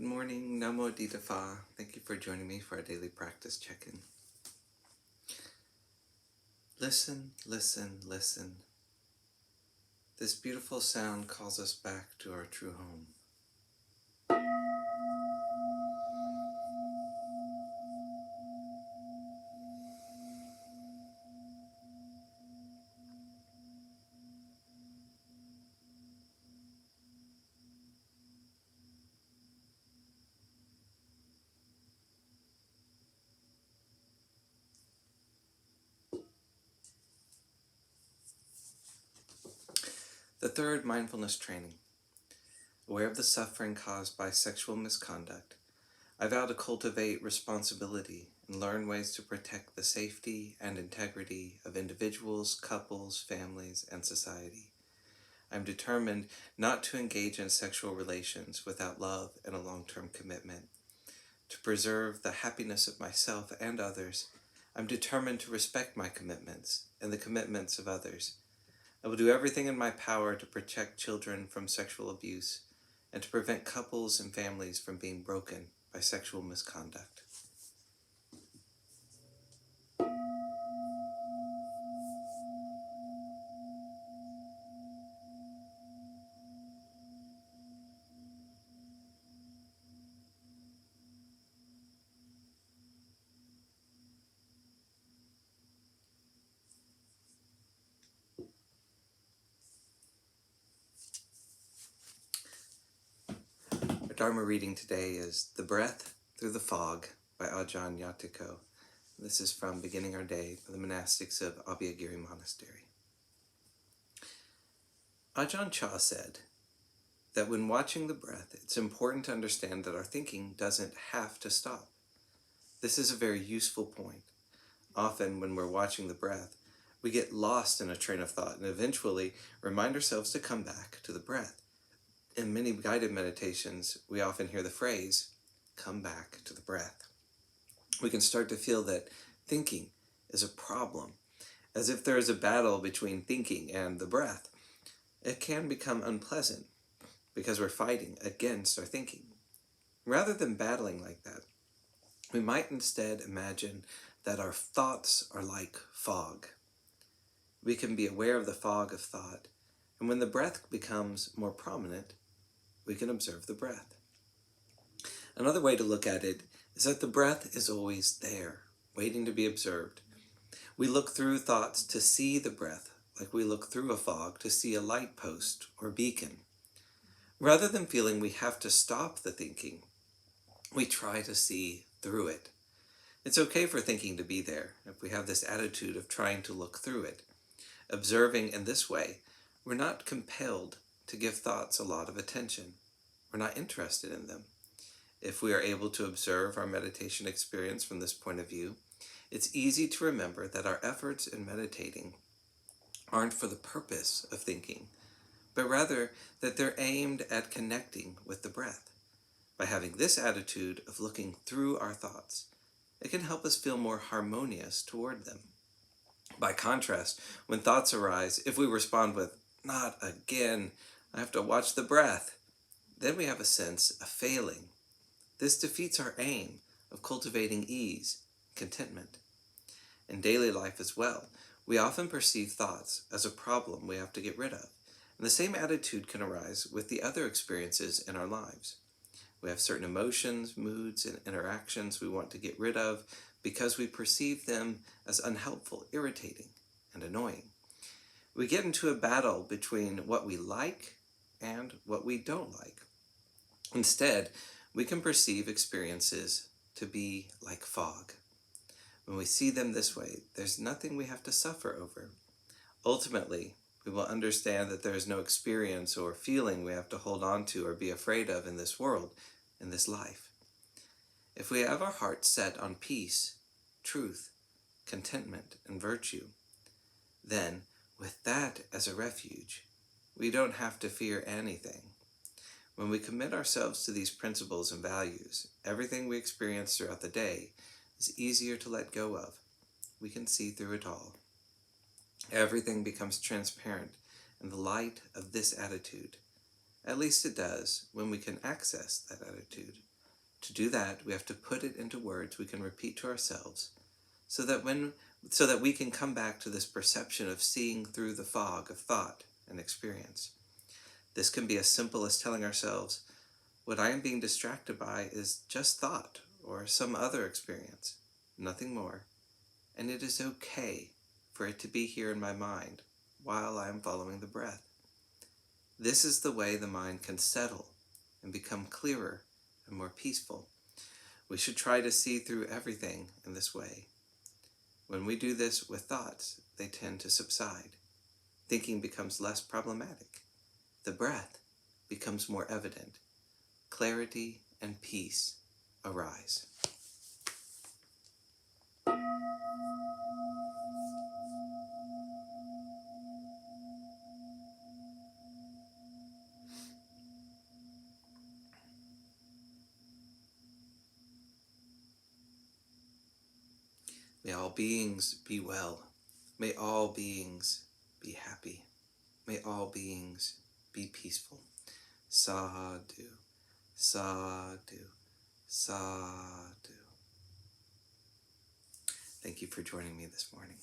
Good morning, Namo Phat. Thank you for joining me for our daily practice check-in. Listen, listen, listen. This beautiful sound calls us back to our true home. The third mindfulness training. Aware of the suffering caused by sexual misconduct, I vow to cultivate responsibility and learn ways to protect the safety and integrity of individuals, couples, families, and society. I am determined not to engage in sexual relations without love and a long-term commitment. To preserve the happiness of myself and others, I'm determined to respect my commitments and the commitments of others. I will do everything in my power to protect children from sexual abuse and to prevent couples and families from being broken by sexual misconduct. Our Dharma reading today is The Breath Through the Fog by Ajahn Yatiko. This is from Beginning Our Day by the monastics of Abhayagiri Monastery. Ajahn Chah said that when watching the breath, it's important to understand that our thinking doesn't have to stop. This is a very useful point. Often when we're watching the breath, we get lost in a train of thought and eventually remind ourselves to come back to the breath. In many guided meditations, we often hear the phrase, come back to the breath. We can start to feel that thinking is a problem, as if there is a battle between thinking and the breath. It can become unpleasant because we're fighting against our thinking. Rather than battling like that, we might instead imagine that our thoughts are like fog. We can be aware of the fog of thought, and when the breath becomes more prominent, we can observe the breath. Another way to look at it is that the breath is always there, waiting to be observed. We look through thoughts to see the breath, like we look through a fog to see a light post or beacon. Rather than feeling we have to stop the thinking, we try to see through it. It's okay for thinking to be there if we have this attitude of trying to look through it. Observing in this way, we're not compelled to give thoughts a lot of attention. We're not interested in them. If we are able to observe our meditation experience from this point of view, it's easy to remember that our efforts in meditating aren't for the purpose of thinking, but rather that they're aimed at connecting with the breath. By having this attitude of looking through our thoughts, it can help us feel more harmonious toward them. By contrast, when thoughts arise, if we respond with, not again, I have to watch the breath, then we have a sense of failing. This defeats our aim of cultivating ease, contentment. In daily life as well, we often perceive thoughts as a problem we have to get rid of. And the same attitude can arise with the other experiences in our lives. We have certain emotions, moods, and interactions we want to get rid of because we perceive them as unhelpful, irritating, and annoying. We get into a battle between what we like and what we don't like. Instead, we can perceive experiences to be like fog. When we see them this way, there's nothing we have to suffer over. Ultimately, we will understand that there is no experience or feeling we have to hold on to or be afraid of in this world, in this life. If we have our hearts set on peace, truth, contentment, and virtue, then, with that as a refuge, we don't have to fear anything. When we commit ourselves to these principles and values, everything we experience throughout the day is easier to let go of. We can see through it all. Everything becomes transparent in the light of this attitude. At least it does when we can access that attitude. To do that, we have to put it into words we can repeat to ourselves, so that we can come back to this perception of seeing through the fog of thought and experience. This can be as simple as telling ourselves, what I am being distracted by is just thought or some other experience, nothing more, and it is okay for it to be here in my mind while I am following the breath. This is the way the mind can settle and become clearer and more peaceful. We should try to see through everything in this way. When we do this with thoughts, they tend to subside. Thinking becomes less problematic. The breath becomes more evident. Clarity and peace arise. May all beings be well. May all beings be happy. May all beings be peaceful. Sadhu, sadhu, sadhu. Thank you for joining me this morning.